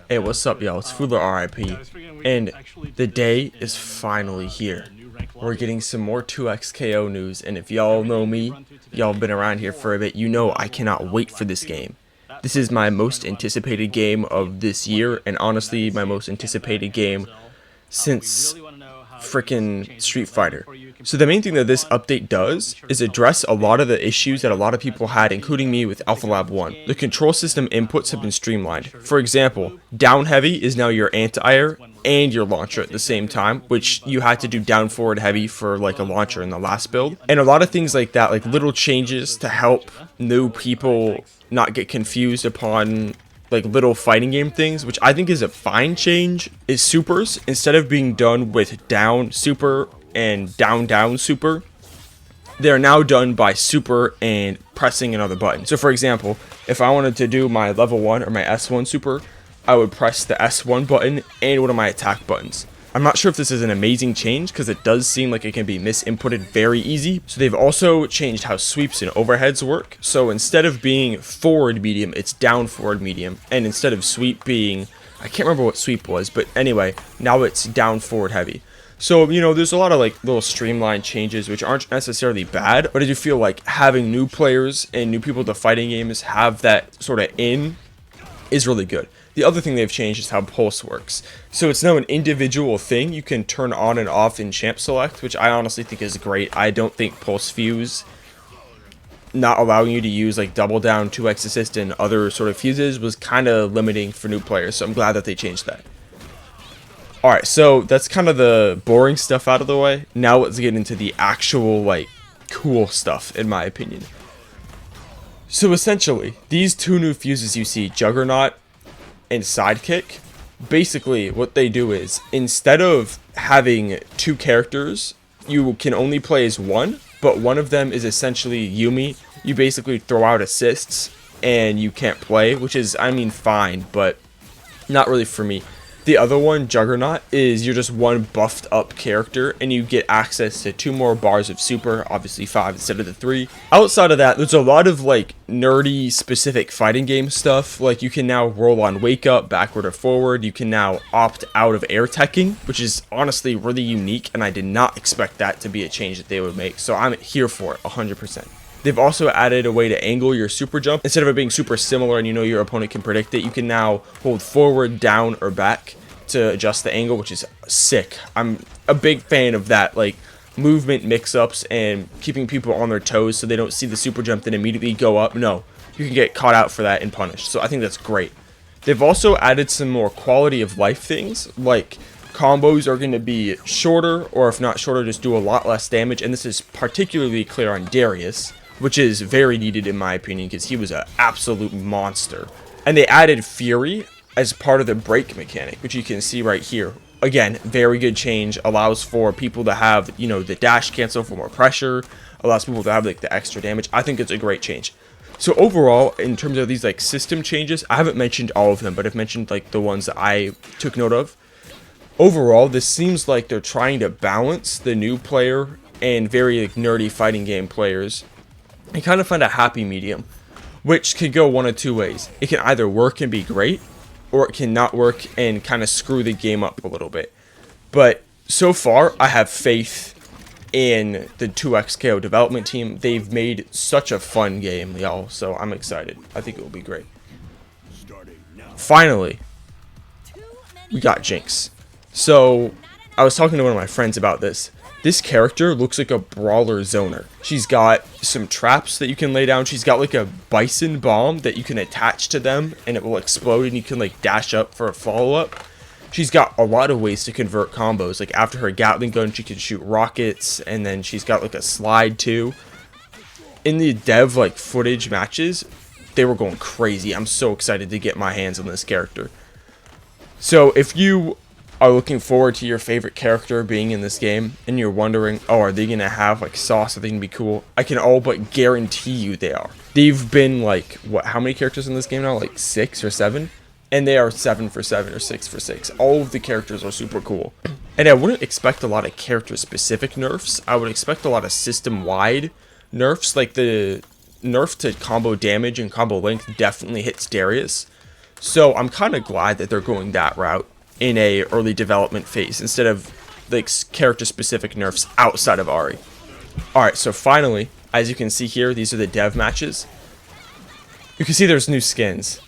Hey, what's up, y'all? It's Fula RIP, and the day is finally here. We're getting some more 2x KO news, and if y'all know me, y'all been around here for a bit, you know I cannot wait for this game. This is my most anticipated game of this year, and honestly, my most anticipated game since freaking Street Fighter. So the main thing that this update does is address a lot of the issues that a lot of people had, including me with Alpha Lab 1. The control system inputs have been streamlined. For example, down heavy is now your anti-air and your launcher at the same time, which you had to do down forward heavy for like a launcher in the last build. And a lot of things like that, like little changes to help new people not get confused upon like little fighting game things, which I think is a fine change, is supers. Instead of being done with down super and down super, they're now done by super and pressing another button. So for example, if I wanted to do my level 1 or my S1 super, I would press the S1 button and one of my attack buttons. I'm not sure if this is an amazing change because it does seem like it can be misinputted very easy. So they've also changed how sweeps and overheads work. So instead of being forward medium, it's down forward medium. And instead of sweep being, I can't remember what sweep was, but anyway, now it's down forward heavy. So, you know, there's a lot of like little streamlined changes which aren't necessarily bad, but I do feel like having new players and new people to fighting games have that sort of in is really good. The other thing they've changed is how pulse works. So it's now an individual thing you can turn on and off in champ select, which I honestly think is great. I don't think pulse fuse not allowing you to use like double down, 2x assist, and other sort of fuses was kind of limiting for new players, so I'm glad that they changed that. Alright, so that's kind of the boring stuff out of the way. Now let's get into the actual like cool stuff, in my opinion. So essentially, these two new fuses you see, Juggernaut and Sidekick, basically what they do is, instead of having two characters, you can only play as one, but one of them is essentially Yumi. You basically throw out assists and you can't play, which is, I mean, fine, but not really for me. The other one, Juggernaut, is you're just one buffed up character and you get access to 2 more bars of super, obviously 5 instead of the 3. Outside of that, there's a lot of like nerdy specific fighting game stuff. Like you can now roll on wake up, backward or forward. You can now opt out of air teching, which is honestly really unique, and I did not expect that to be a change that they would make. So I'm here for it 100%. They've also added a way to angle your super jump. Instead of it being super similar and you know your opponent can predict it, you can now hold forward, down, or back to adjust the angle, which is sick. I'm a big fan of that, like movement mix-ups and keeping people on their toes so they don't see the super jump then immediately go up. No, you can get caught out for that and punished. So I think that's great. They've also added some more quality of life things, like combos are going to be shorter, or if not shorter, just do a lot less damage. And this is particularly clear on Darius, which is very needed in my opinion because he was an absolute monster. And they added Fury as part of the break mechanic, which you can see right here. Again, very good change. Allows for people to have, you know, the dash cancel for more pressure. Allows people to have like the extra damage. I think it's a great change. So overall, in terms of these like system changes, I haven't mentioned all of them, but I've mentioned like the ones that I took note of. Overall, this seems like they're trying to balance the new player and very like nerdy fighting game players and kind of find a happy medium, which could go one of two ways. It can either work and be great, or it can not work and kind of screw the game up a little bit. But so far, I have faith in the 2XKO development team. They've made such a fun game, y'all, so I'm excited. I think it will be great. Finally, we got Jinx. So, I was talking to one of my friends about this. This character looks like a brawler zoner. She's got some traps that you can lay down. She's got like a bison bomb that you can attach to them and it will explode and you can like dash up for a follow-up. She's got a lot of ways to convert combos. Like after her Gatling gun, she can shoot rockets, and then she's got like a slide too. In the dev like footage matches, they were going crazy. I'm so excited to get my hands on this character. So if you are looking forward to your favorite character being in this game and you're wondering, oh, are they gonna have like sauce? Are they gonna be cool? I can all but guarantee you they are. They've been like, what, how many characters in this game now? Like 6 or 7? And they are 7 for 7 or 6 for 6. All of the characters are super cool. And I wouldn't expect a lot of character specific nerfs. I would expect a lot of system wide nerfs. Like the nerf to combo damage and combo length definitely hits Darius. So I'm kind of glad that they're going that route in a early development phase instead of like character specific nerfs outside of Ahri. Alright, so finally, as you can see here, these are the dev matches. You can see there's new skins.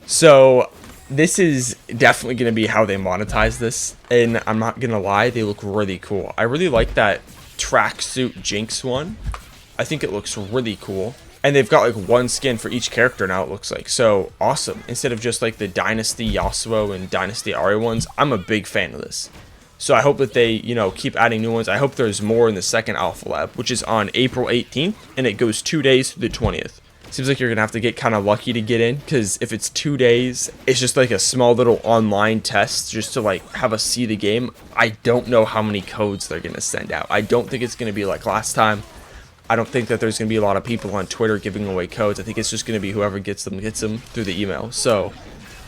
So this is definitely going to be how they monetize this, and I'm not going to lie, they look really cool. I really like that tracksuit Jinx one. I think it looks really cool. And they've got like one skin for each character now, it looks like. So awesome. Instead of just like the Dynasty Yasuo and Dynasty Ahri ones, I'm a big fan of this. So I hope that they, you know, keep adding new ones. I hope there's more in the second Alpha Lab, which is on April 18th, and it goes 2 days through the 20th. Seems like you're going to have to get kind of lucky to get in, because if it's 2 days, it's just like a small little online test just to like have us see the game. I don't know how many codes they're going to send out. I don't think it's going to be like last time. I don't think that there's going to be a lot of people on Twitter giving away codes. I think it's just going to be whoever gets them through the email. So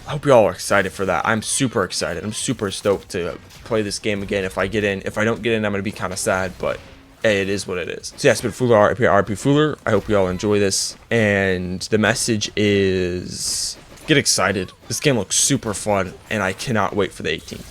I hope you all are excited for that. I'm super excited. I'm super stoked to play this game again if I get in. If I don't get in, I'm going to be kind of sad, but hey, it is what it is. So yeah, it's been Fuller, RP Fuller. I hope you all enjoy this. And the message is, get excited. This game looks super fun, and I cannot wait for the 18th.